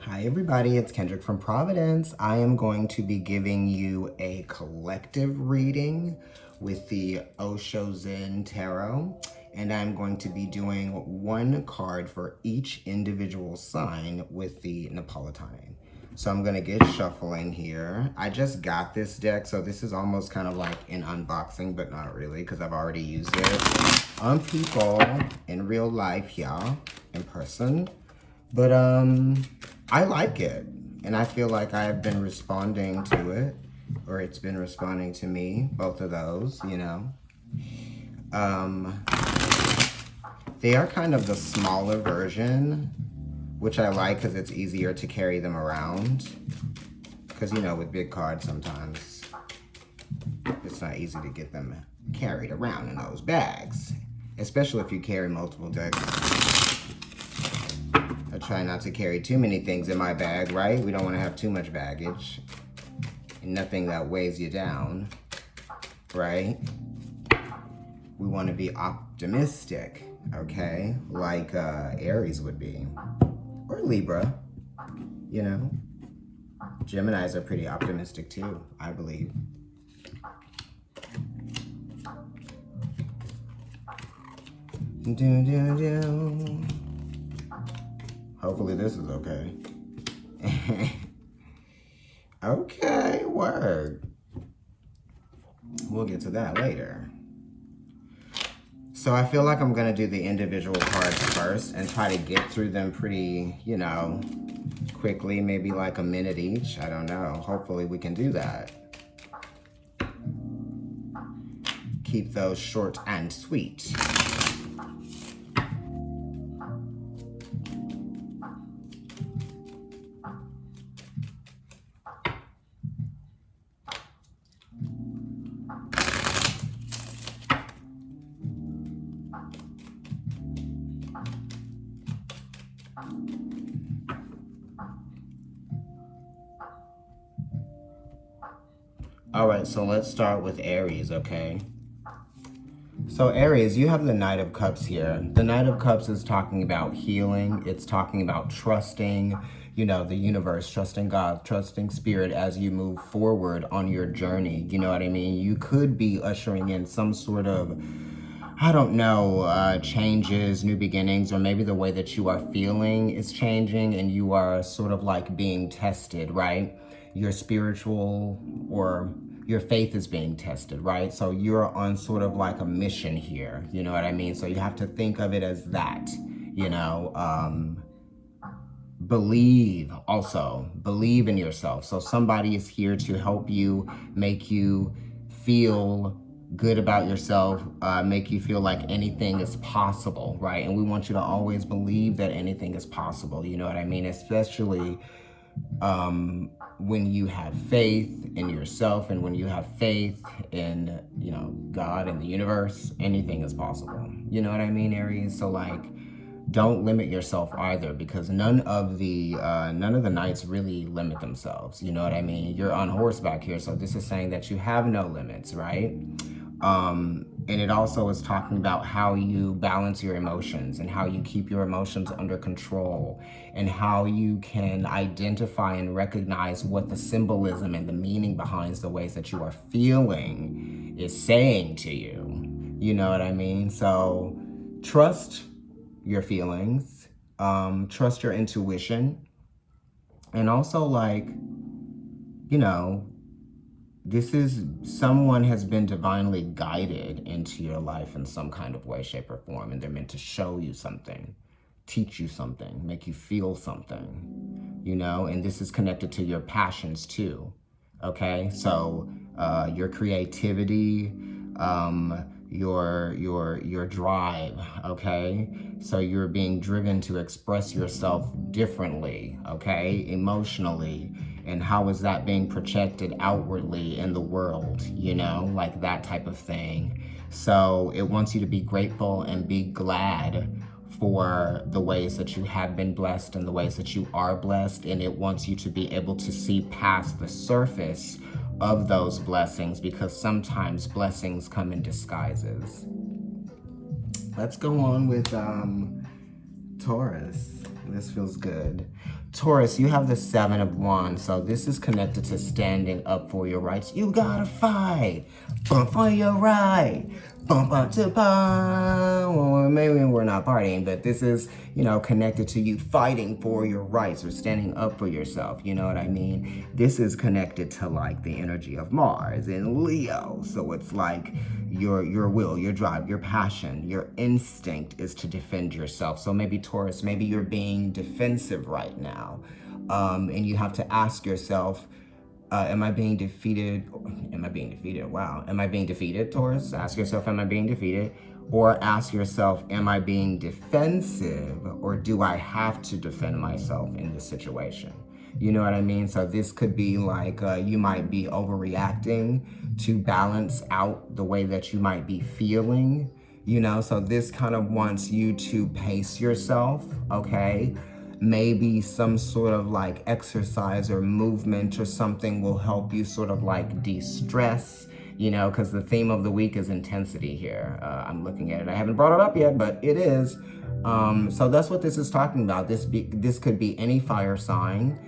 Hi everybody, it's Kendrick from Providence. I am going to be giving you a collective reading with the Osho Zen Tarot, and I'm going to be doing one card for each individual sign with the Napolitane. So I'm gonna get shuffling here. I just got this deck, so this is almost kind of like an unboxing, but not really, because I've already used it on people in real life, y'all, in person. But I like it, and I feel like I've been responding to it, or it's been responding to me, both of those, you know. They are kind of the smaller version, which I like because it's easier to carry them around. Because, you know, with big cards sometimes, it's not easy to get them carried around in those bags, especially if you carry multiple decks. I try not to carry too many things in my bag, right? We don't want to have too much baggage. And nothing that weighs you down, right? We want to be optimistic, okay? Like Aries would be. Or Libra, you know? Geminis are pretty optimistic too, I believe. Hopefully this is okay. Okay, word. We'll get to that later. So I feel like I'm gonna do the individual cards first and try to get through them pretty, you know, quickly, maybe like a minute each. I don't know. Hopefully we can do that. Keep those short and sweet. All right, so let's start with Aries, okay? So Aries, you have the Knight of Cups here. The Knight of Cups is talking about healing. It's talking about trusting, you know, the universe, trusting God, trusting spirit as you move forward on your journey. You know what I mean? You could be ushering in some sort of, I don't know, changes, new beginnings, or maybe the way that you are feeling is changing and you are sort of like being tested, right? Your spiritual or your faith is being tested, right? So you're on sort of like a mission here, you know what I mean? So you have to think of it as that, you know, believe in yourself. So somebody is here to help you, make you feel good about yourself, make you feel like anything is possible, right? And we want you to always believe that anything is possible, you know what I mean? Especially when you have faith in yourself and when you have faith in, you know, God and the universe, anything is possible. You know what I mean, Aries? So like, don't limit yourself either, because none of the knights really limit themselves. You know what I mean? You're on horseback here, so this is saying that you have no limits, right? And it also is talking about how you balance your emotions and how you keep your emotions under control and how you can identify and recognize what the symbolism and the meaning behind the ways that you are feeling is saying to you. You know what I mean? So trust your feelings, trust your intuition, and also like, you know, this is someone has been divinely guided into your life in some kind of way, shape, or form, and they're meant to show you something, teach you something, make you feel something, you know, and this is connected to your passions too, okay? So your creativity, your drive, okay? So you're being driven to express yourself differently, okay? Emotionally. And how is that being projected outwardly in the world, you know, like that type of thing. So it wants you to be grateful and be glad for the ways that you have been blessed and the ways that you are blessed. And it wants you to be able to see past the surface of those blessings, because sometimes blessings come in disguises. Let's go on with Taurus. This feels good. Taurus, you have the Seven of Wands, so this is connected to standing up for your rights. You gotta fight for your right. Bump up to bum. Well, maybe we're not partying, but this is, connected to you fighting for your rights or standing up for yourself. You know what I mean? This is connected to like the energy of Mars in Leo. So it's like your will, your drive, your passion, your instinct is to defend yourself. So maybe Taurus, maybe you're being defensive right now. And you have to ask yourself, am I being defeated? Am I being defeated? Wow. Am I being defeated, Taurus? Ask yourself, am I being defeated? Or ask yourself, am I being defensive, or do I have to defend myself in this situation? You know what I mean? So this could be like you might be overreacting to balance out the way that you might be feeling, So this kind of wants you to pace yourself, okay? Maybe some sort of like exercise or movement or something will help you sort of like de-stress, because the theme of the week is intensity here. I'm looking at it. I haven't brought it up yet, but it is. So that's what this is talking about. This could be any fire sign.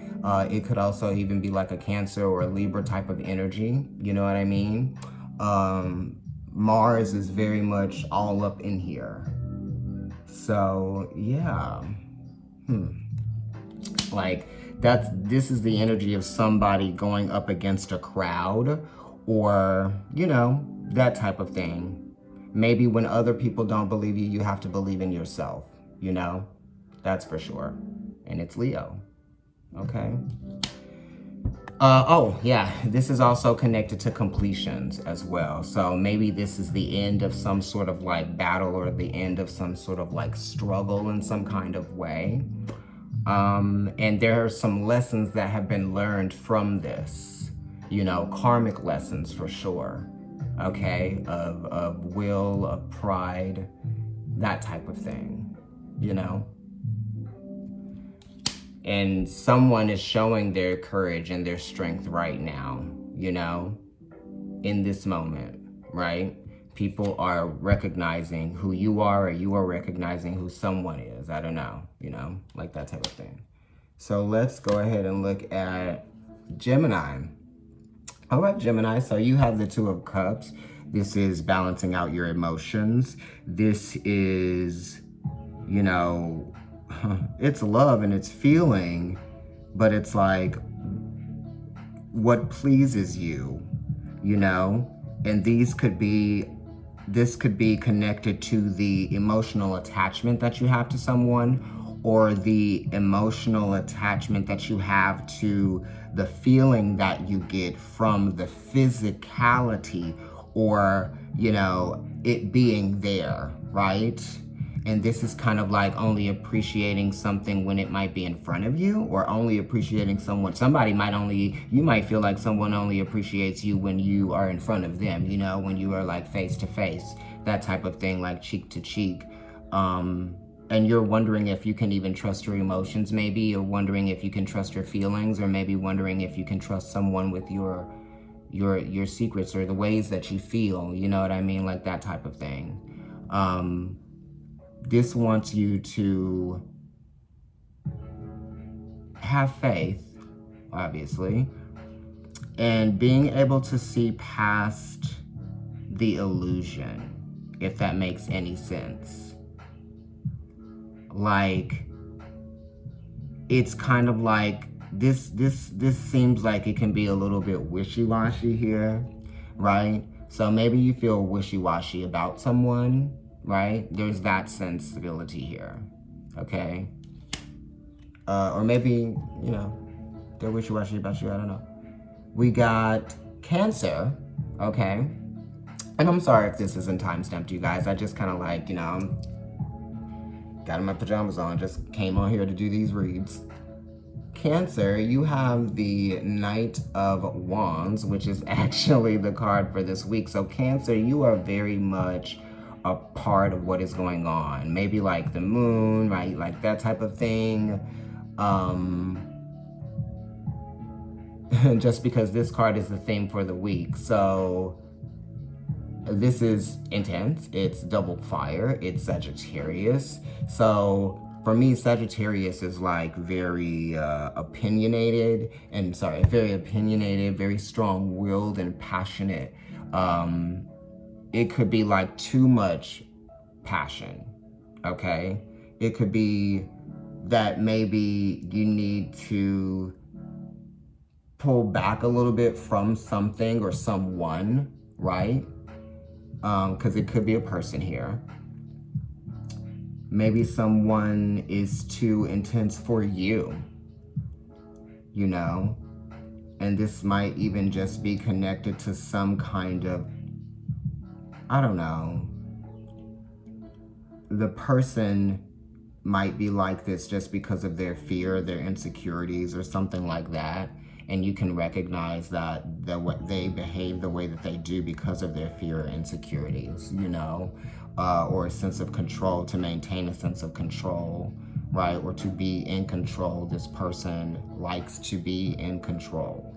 It could also even be like a Cancer or a Libra type of energy. You know what I mean? Mars is very much all up in here. So yeah. Like this is the energy of somebody going up against a crowd, or that type of thing. Maybe when other people don't believe you, you have to believe in yourself, that's for sure. And it's Leo. Okay. Oh yeah, this is also connected to completions as well. So maybe this is the end of some sort of like battle, or the end of some sort of like struggle in some kind of way. And there are some lessons that have been learned from this, karmic lessons for sure. Okay, of will, of pride, that type of thing, And someone is showing their courage and their strength right now, in this moment, right? People are recognizing who you are, or you are recognizing who someone is. I don't know, like that type of thing. So let's go ahead and look at Gemini. All right, Gemini, so you have the Two of Cups. This is balancing out your emotions. This is, it's love and it's feeling, but it's like what pleases you, and this could be connected to the emotional attachment that you have to someone, or the emotional attachment that you have to the feeling that you get from the physicality, or, it being there, right? And this is kind of like only appreciating something when it might be in front of you, or only appreciating someone. You might feel like someone only appreciates you when you are in front of them, when you are like face to face, that type of thing, like cheek to cheek. And you're wondering if you can even trust your emotions, maybe. You're wondering if you can trust your feelings, or maybe wondering if you can trust someone with your secrets, or the ways that you feel, you know what I mean? Like that type of thing. This wants you to have faith, obviously, and being able to see past the illusion, if that makes any sense. Like, it's kind of like this seems like it can be a little bit wishy-washy here, right? So maybe you feel wishy-washy about someone, right? There's that sensibility here, okay? Or maybe, they're wishy-washy about you, I don't know. We got Cancer, okay? And I'm sorry if this isn't time-stamped, you guys. I just kind of like, got in my pajamas on, just came on here to do these reads. Cancer, you have the Knight of Wands, which is actually the card for this week. So Cancer, you are very much a part of what is going on. Maybe like the moon, right? Like that type of thing. Just because this card is the theme for the week. So this is intense. It's double fire. It's Sagittarius. So for me, Sagittarius is like very opinionated, very strong-willed and passionate. It could be like too much passion, okay? It could be that maybe you need to pull back a little bit from something or someone, right? Because it could be a person here. Maybe someone is too intense for you, you know? And this might even just be connected to some kind of, I don't know. The person might be like this just because of their fear, their insecurities, or something like that. And you can recognize that what they behave the way that they do because of their fear or insecurities, you know, or a sense of control, to maintain a sense of control, right? Or to be in control. This person likes to be in control,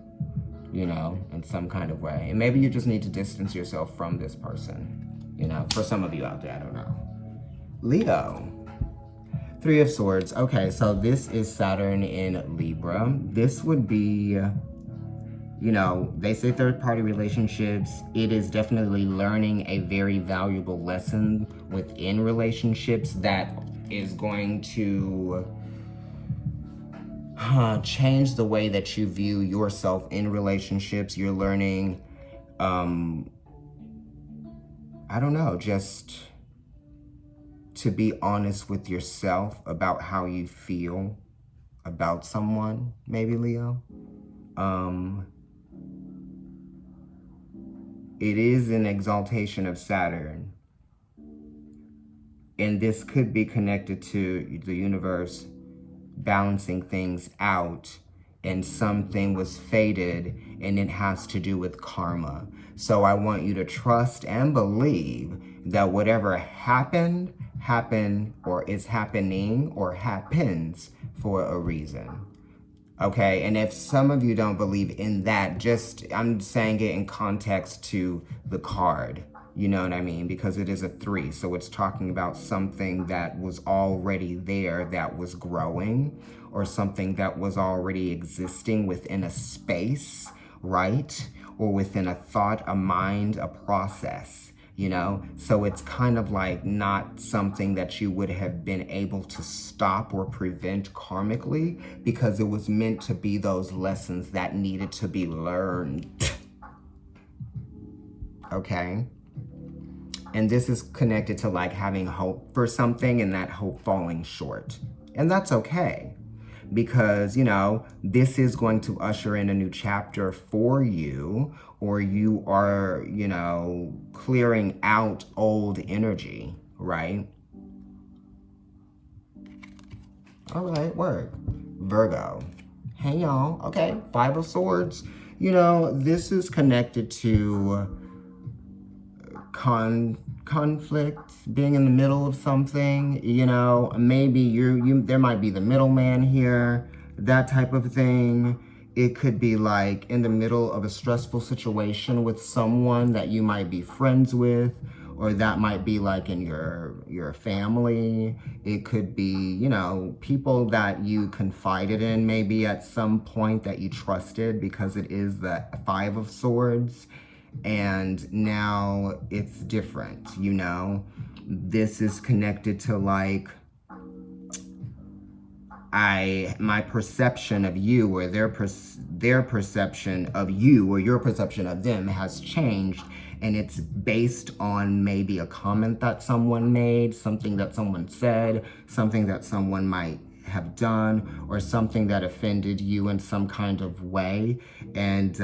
you know, in some kind of way. And maybe you just need to distance yourself from this person, you know, for some of you out there, I don't know. Leo. Three of Swords. Okay, so this is Saturn in Libra. This would be, you know, they say third-party relationships. It is definitely learning a very valuable lesson within relationships that is going to change the way that you view yourself in relationships. You're learning, I don't know, just to be honest with yourself about how you feel about someone, maybe, Leo. It is an exaltation of Saturn. And this could be connected to the universe balancing things out, and something was fated, and it has to do with karma. So I want you to trust and believe that whatever happened, or is happening, or happens for a reason. Okay, and if some of you don't believe in that, I'm saying it in context to the card. You know what I mean? Because it is a 3, so it's talking about something that was already there, that was growing, or something that was already existing within a space, right? Or within a thought, a mind, a process. You know, so it's kind of like not something that you would have been able to stop or prevent karmically, because it was meant to be those lessons that needed to be learned. Okay? And this is connected to like having hope for something and that hope falling short. And that's okay, because, you know, this is going to usher in a new chapter for you, or you are, you know, clearing out old energy, right? All right, work. Virgo. Hey, y'all. Okay, 5 of Swords. You know, this is connected to conflict, being in the middle of something, you know, maybe there might be the middleman here, that type of thing. It could be like in the middle of a stressful situation with someone that you might be friends with, or that might be like in your family. It could be, you know, people that you confided in maybe at some point that you trusted, because it is the 5 of Swords. And now it's different, you know? This is connected to like, my perception of you, or their perception of you, or your perception of them has changed. And it's based on maybe a comment that someone made, something that someone said, something that someone might have done, or something that offended you in some kind of way. And,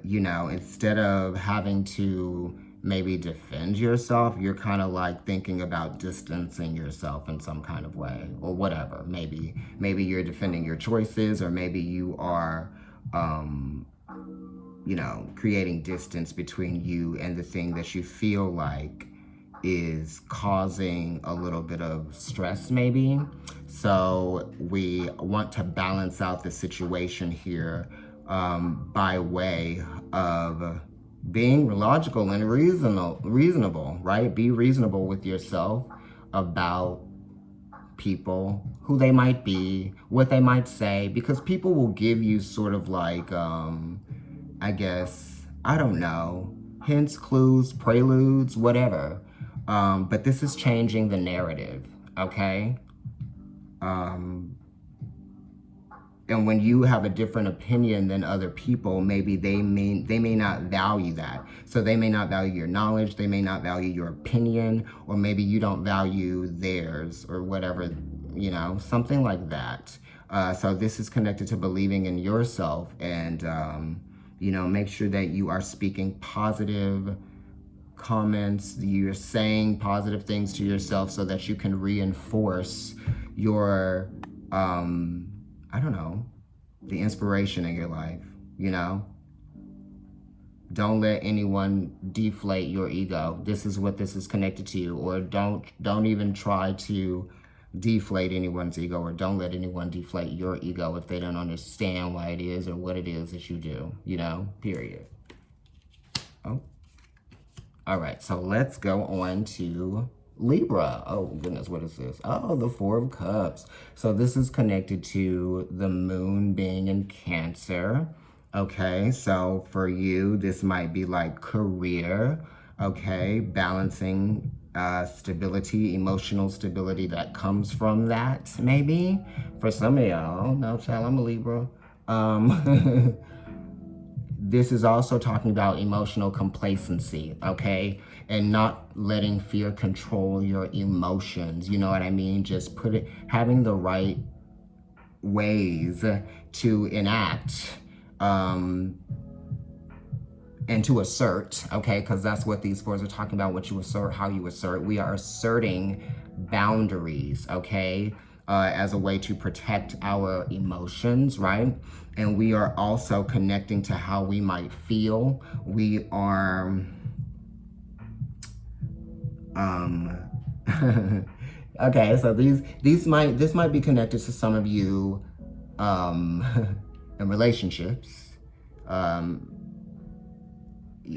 you know, instead of having to maybe defend yourself, you're kind of like thinking about distancing yourself in some kind of way, or whatever. Maybe you're defending your choices, or maybe you are, you know, creating distance between you and the thing that you feel like is causing a little bit of stress, maybe. So we want to balance out the situation here by way of being logical and reasonable, right? Be reasonable with yourself about people, who they might be, what they might say, because people will give you sort of like, I guess, I don't know, hints, clues, preludes, whatever. But this is changing the narrative, okay? And when you have a different opinion than other people, maybe they may not value that. So they may not value your knowledge, they may not value your opinion, or maybe you don't value theirs or whatever, you know, something like that. So this is connected to believing in yourself, and, you know, make sure that you are speaking positive comments, you're saying positive things to yourself so that you can reinforce your, I don't know, the inspiration in your life, you know? Don't let anyone deflate your ego. This is what this is connected to you. Or don't even try to deflate anyone's ego, or don't let anyone deflate your ego if they don't understand why it is or what it is that you do, you know, period. Oh. All right, so let's go on to Libra. Oh goodness, what is this? Oh, the Four of Cups. So this is connected to the moon being in Cancer. Okay, so for you, this might be like career, okay, balancing stability, emotional stability that comes from that, maybe. For some of y'all, no child, I'm a Libra. This is also talking about emotional complacency, okay? And not letting fear control your emotions, you know what I mean? Just having the right ways to enact and to assert, okay? Because that's what these fours are talking about, what you assert, how you assert. We are asserting boundaries, okay? As a way to protect our emotions, right? And we are also connecting to how we might feel. We are, okay, so this might be connected to some of you in relationships.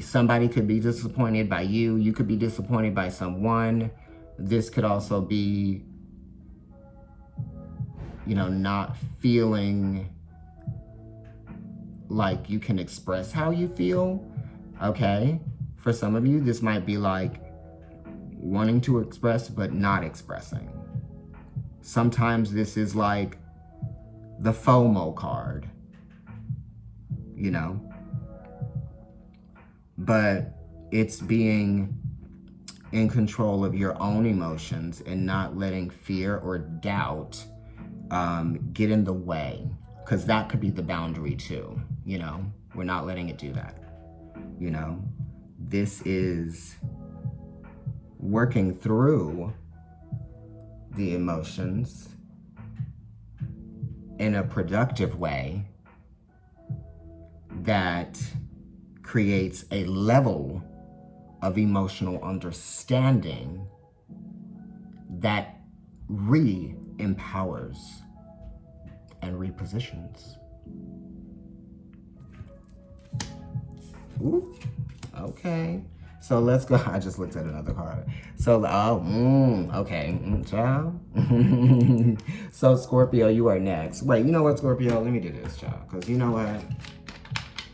Somebody could be disappointed by you. You could be disappointed by someone. This could also be, you know, not feeling like you can express how you feel, okay? For some of you, this might be like wanting to express but not expressing. Sometimes this is like the FOMO card, you know? But it's being in control of your own emotions and not letting fear or doubt get in the way, because that could be the boundary too, you know? We're not letting it do that, you know? This is working through the emotions in a productive way that creates a level of emotional understanding that empowers and repositions. Ooh, okay. So let's go. I just looked at another card. So, okay, child. So Scorpio, you are next. Wait, you know what, Scorpio? Let me do this, child, because you know what?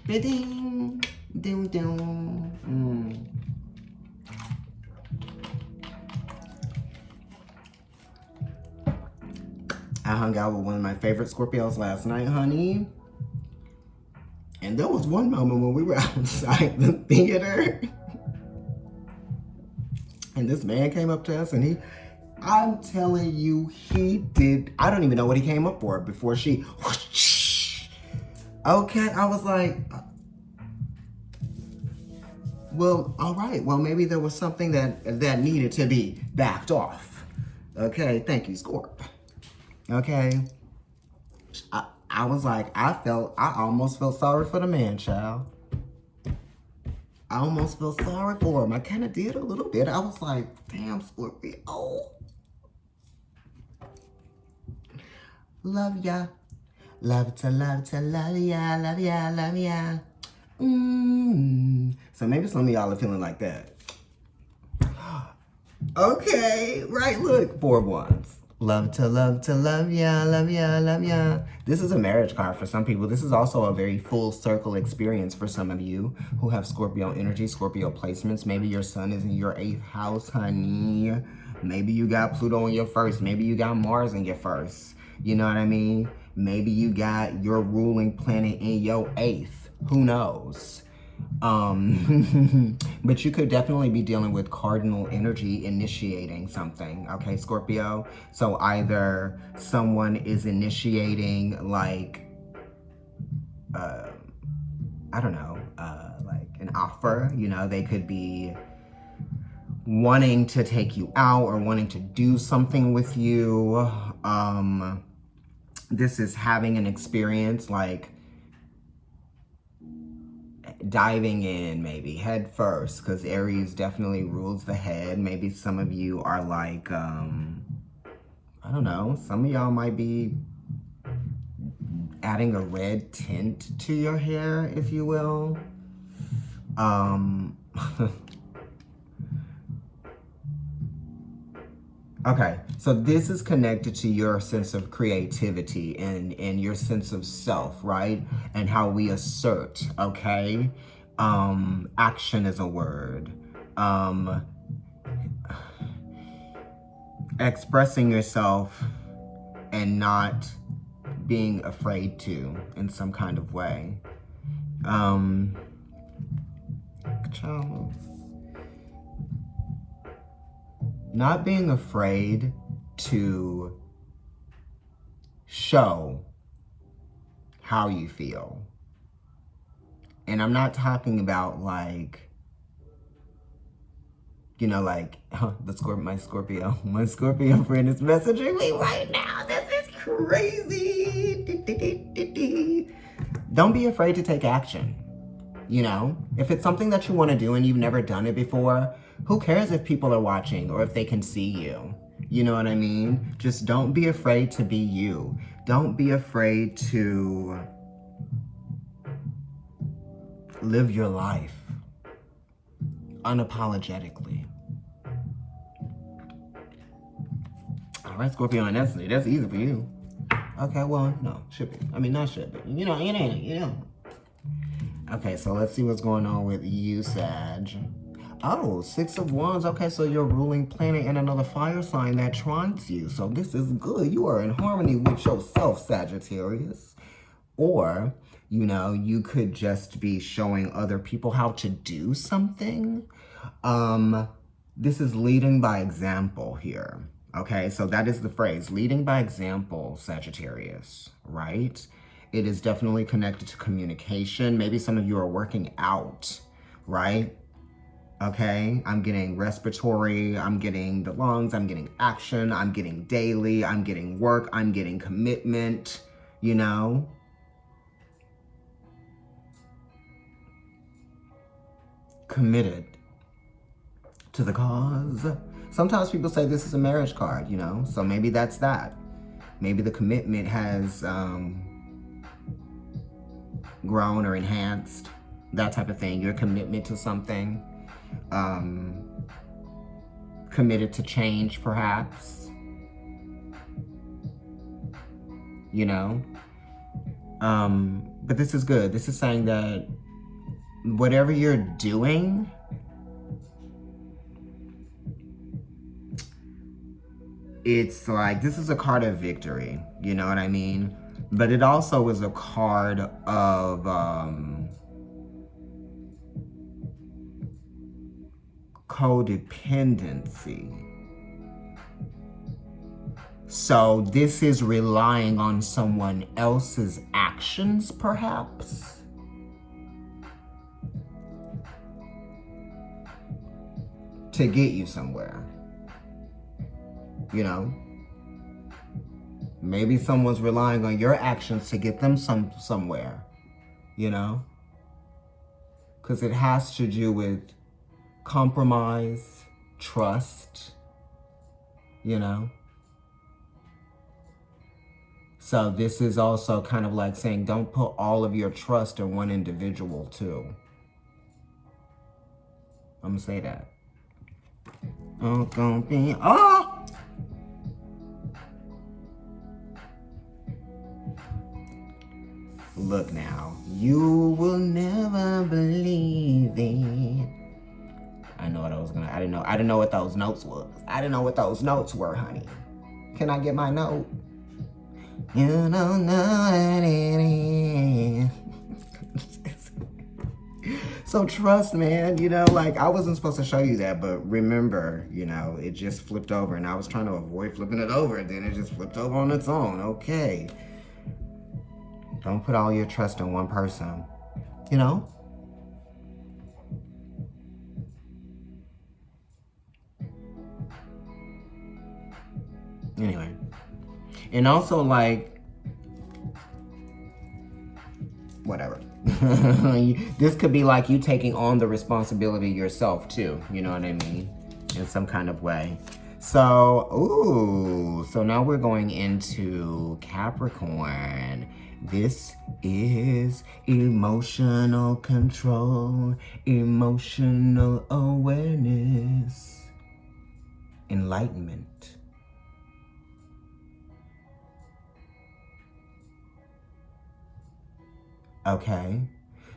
Ding, ding, ding. I hung out with one of my favorite Scorpios last night, honey. And there was one moment when we were outside the theater. And this man came up to us and I'm telling you, I don't even know what he came up for before she, whoosh. Okay, I was like, well, all right. Well, maybe there was something that needed to be backed off. Okay, thank you, Scorp. Okay, I was like, I almost felt sorry for the man, child. I almost felt sorry for him. I kind of did a little bit. I was like, damn, Scorpio. Love ya. Love to love ya, love ya, love ya. So maybe some of y'all are feeling like that. Okay, right, look, 4 of Wands. Love to love ya, love ya, love ya. This is a marriage card for some people. This is also a very full circle experience for some of you who have Scorpio energy, Scorpio placements. Maybe your sun is in your 8th house, honey. Maybe you got Pluto in your first. Maybe you got Mars in your first. You know what I mean? Maybe you got your ruling planet in your 8th. Who knows? But you could definitely be dealing with cardinal energy initiating something, okay, Scorpio? So either someone is initiating like, I don't know, like an offer, you know, they could be wanting to take you out or wanting to do something with you. This is having an experience like diving in maybe head first, because Aries definitely rules the head. Maybe some of you are like, I don't know, some of y'all might be adding a red tint to your hair, if you will. Okay, so this is connected to your sense of creativity and your sense of self, right? And how we assert, okay? Action is a word. Expressing yourself and not being afraid to in some kind of way. Not being afraid to show how you feel. And I'm not talking about like, you know, like my Scorpio friend is messaging me right now. This is crazy. Don't be afraid to take action. You know, if it's something that you want to do and you've never done it before, who cares if people are watching or if they can see you? You know what I mean? Just don't be afraid to be you. Don't be afraid to live your life unapologetically. All right, Scorpio, and that's easy for you. Okay, well, no, should be. I mean, not should be. You know. Okay, so let's see what's going on with you, Sag. Oh, 6 of Wands. Okay, so your ruling planet and another fire sign that trines you. So this is good. You are in harmony with yourself, Sagittarius. Or, you know, you could just be showing other people how to do something. This is leading by example here. Okay, so that is the phrase, leading by example, Sagittarius, right? It is definitely connected to communication. Maybe some of you are working out, right? Okay, I'm getting respiratory, I'm getting the lungs, I'm getting action, I'm getting daily, I'm getting work, I'm getting commitment, you know? Committed to the cause. Sometimes people say this is a marriage card, you know? So maybe that's that. Maybe the commitment has grown or enhanced, that type of thing. Your commitment to something. Committed to change, perhaps. You know? But this is good. This is saying that whatever you're doing, it's like, this is a card of victory, you know what I mean? But it also is a card of codependency. So this is relying on someone else's actions, perhaps? To get you somewhere. You know? Maybe someone's relying on your actions to get them somewhere. You know? Because it has to do with compromise, trust, you know? So this is also kind of like saying, don't put all of your trust in one individual too. I'm gonna say that. Look now, you will never believe it. I know what I was gonna. I didn't know what those notes was. I didn't know what those notes were, honey. Can I get my note? You don't know what it is. So trust, man, you know, like I wasn't supposed to show you that, but remember, you know, it just flipped over and I was trying to avoid flipping it over and then it just flipped over on its own. Okay. Don't put all your trust in one person, you know? Anyway. And also, like, whatever. This could be like you taking on the responsibility yourself too, you know what I mean? In some kind of way. So, so now we're going into Capricorn. This is emotional control, emotional awareness, enlightenment. Okay.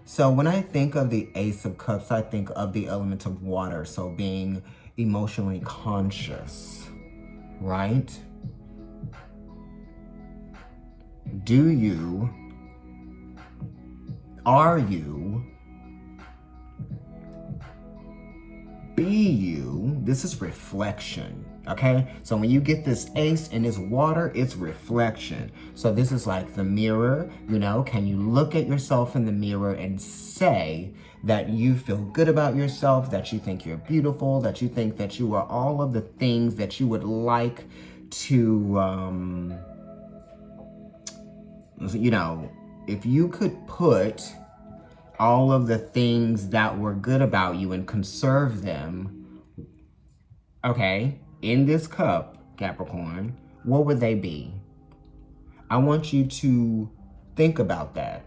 So when I think of the Ace of Cups, I think of the element of water. So being emotionally conscious, right? Are you, be you? This is reflection. Okay, so when you get this ace and this water, it's reflection. So this is like the mirror, you know, can you look at yourself in the mirror and say that you feel good about yourself, that you think you're beautiful, that you think that you are all of the things that you would like to, you know, if you could put all of the things that were good about you and conserve them, okay, in this cup, Capricorn, what would they be? I want you to think about that.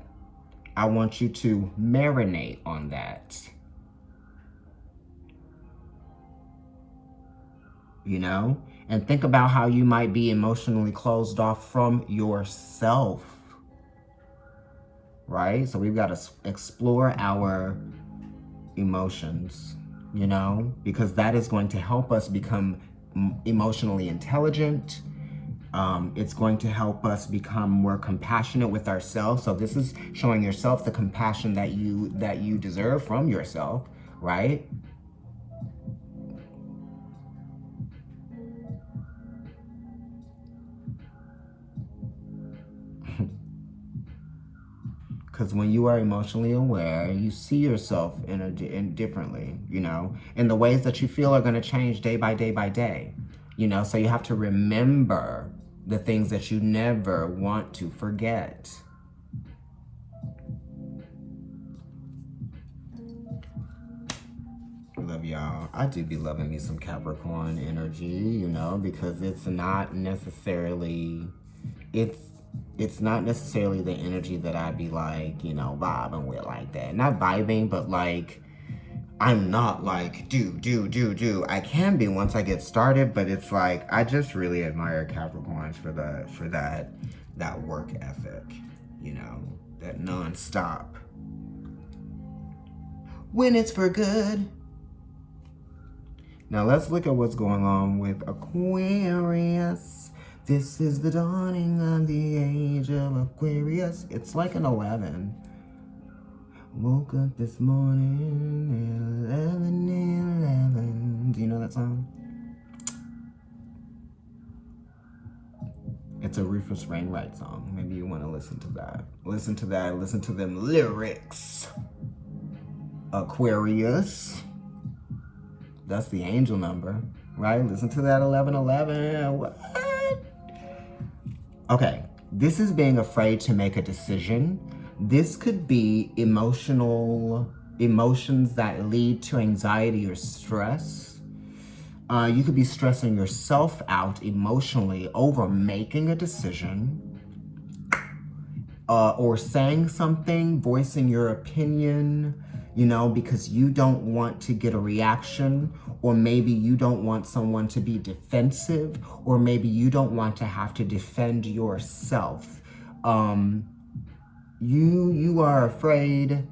I want you to marinate on that. You know? And think about how you might be emotionally closed off from yourself. Right? So we've got to explore our emotions, you know? Because that is going to help us become emotionally intelligent. It's going to help us become more compassionate with ourselves. So this is showing yourself the compassion that you deserve from yourself, right? Because when you are emotionally aware, you see yourself in differently, you know, and the ways that you feel are going to change day by day by day, you know, so you have to remember the things that you never want to forget. Love y'all. I do be loving me some Capricorn energy, you know, because it's not necessarily, it's not necessarily the energy that I'd be like, you know, vibing with like that. Not vibing, but like, I'm not like, do. I can be once I get started, but it's like, I just really admire Capricorns for that work ethic, you know, that nonstop. When it's for good. Now let's look at what's going on with Aquarius. This is the dawning of the age of Aquarius. It's like an 11. Woke up this morning at 11. Do you know that song? It's a Rufus Wainwright song. Maybe you want to listen to that. Listen to them lyrics. Aquarius. That's the angel number, right? Listen to that 1111. What? Okay, this is being afraid to make a decision. This could be emotions that lead to anxiety or stress. You could be stressing yourself out emotionally over making a decision, or saying something, voicing your opinion, you know, because you don't want to get a reaction, or maybe you don't want someone to be defensive, or maybe you don't want to have to defend yourself. You are afraid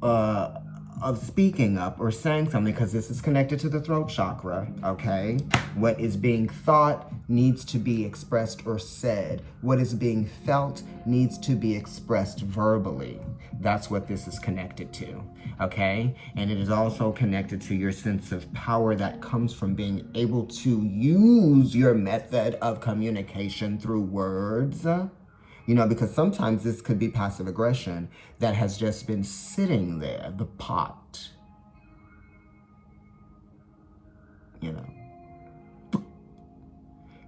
of speaking up or saying something because this is connected to the throat chakra, okay? What is being thought needs to be expressed or said. What is being felt needs to be expressed verbally. That's what this is connected to, okay? And it is also connected to your sense of power that comes from being able to use your method of communication through words. You know, because sometimes this could be passive aggression that has just been sitting there, the pot. You know,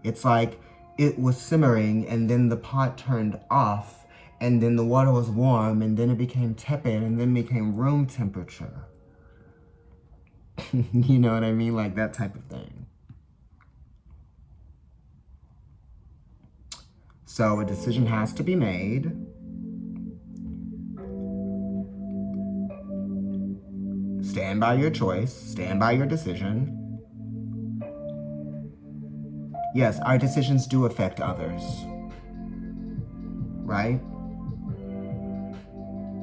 it's like it was simmering and then the pot turned off and then the water was warm and then it became tepid and then became room temperature. You know what I mean? Like that type of thing. So a decision has to be made. Stand by your choice. Stand by your decision. Yes, our decisions do affect others. Right?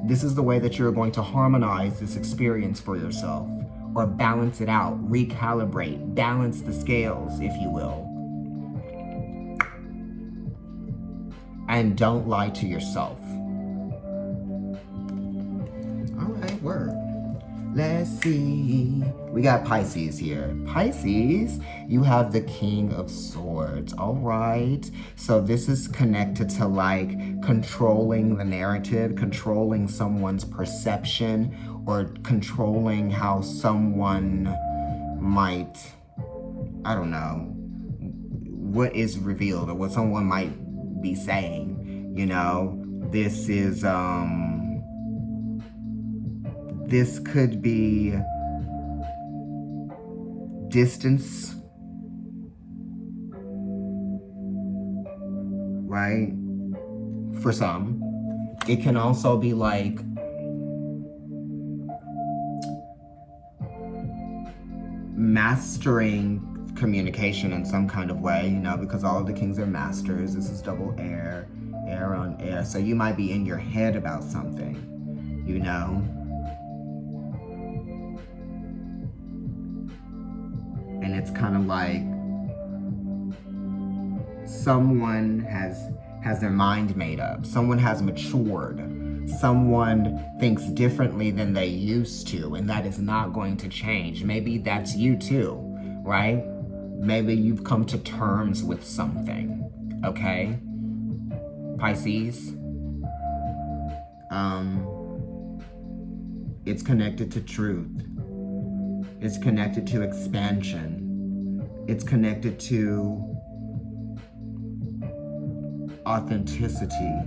This is the way that you're going to harmonize this experience for yourself, or balance it out, recalibrate, balance the scales, if you will. And don't lie to yourself. All right, word. Let's see. We got Pisces here. Pisces, you have the King of Swords. All right. So this is connected to like controlling the narrative, controlling someone's perception, or controlling how someone might, I don't know, what is revealed or what someone might be saying. You know, this is, this could be distance, right? For some. It can also be like mastering communication in some kind of way, you know, because all of the kings are masters. This is double air, air on air. So you might be in your head about something, you know? And it's kind of like someone has their mind made up. Someone has matured. Someone thinks differently than they used to, and that is not going to change. Maybe that's you too, right? Maybe you've come to terms with something, okay? Pisces. It's connected to truth. It's connected to expansion. It's connected to authenticity.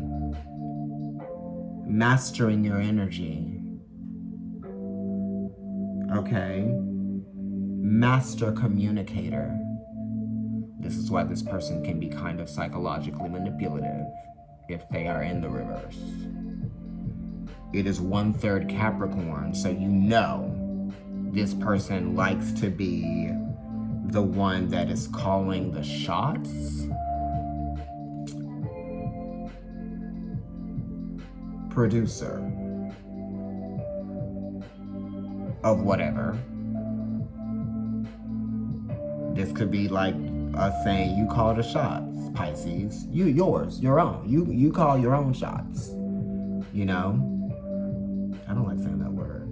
Mastering your energy. Okay? Master communicator. This is why this person can be kind of psychologically manipulative if they are in the reverse. It is 1/3 Capricorn, so you know this person likes to be the one that is calling the shots. Producer of whatever. This could be like us saying, you call the shots, Pisces. Yours, your own. You call your own shots. You know? I don't like saying that word.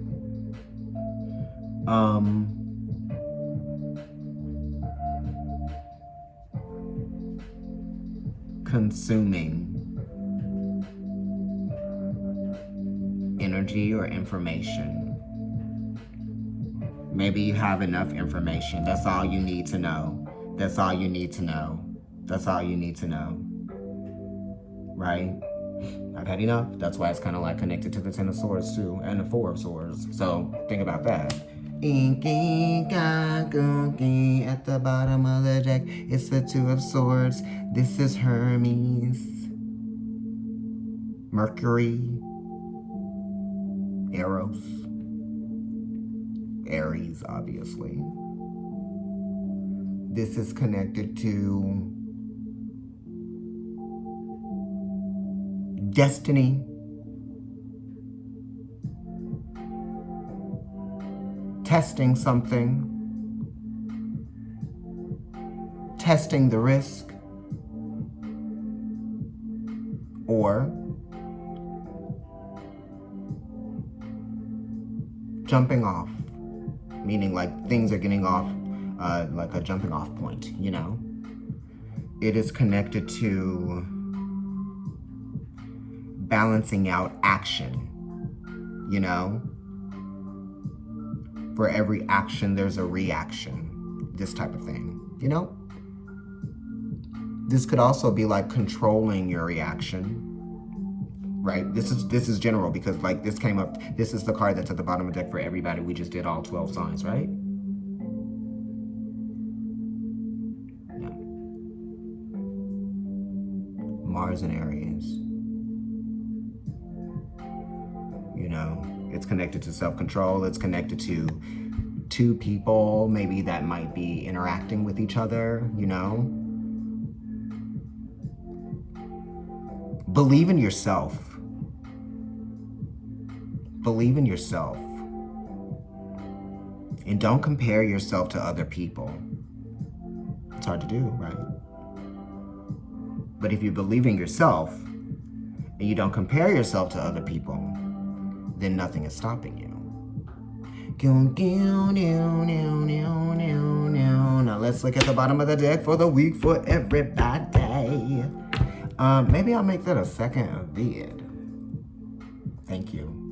Consuming energy or information. Maybe you have enough information. That's all you need to know. That's all you need to know. That's all you need to know. Right? I've had enough. That's why it's kind of like connected to the Ten of Swords too, and the Four of Swords. So think about that. At the bottom of the deck, it's the Two of Swords. This is Hermes, Mercury, Eros, Aries, obviously. This is connected to destiny, testing something, testing the risk, or jumping off, meaning like things are getting off, like a jumping off point, you know? It is connected to balancing out action, you know? For every action, there's a reaction, this type of thing, you know? This could also be like controlling your reaction, right? This is general because like this came up, this is the card that's at the bottom of the deck for everybody. We just did all 12 signs, right? Yeah. Mars and Aries. You know, it's connected to self-control. It's connected to two people, maybe that might be interacting with each other, you know? Believe in yourself. Believe in yourself. And don't compare yourself to other people. It's hard to do, right? But if you believe in yourself and you don't compare yourself to other people, then nothing is stopping you. Now let's look at the bottom of the deck for the week for everybody. Maybe I'll make that a second vid. Thank you.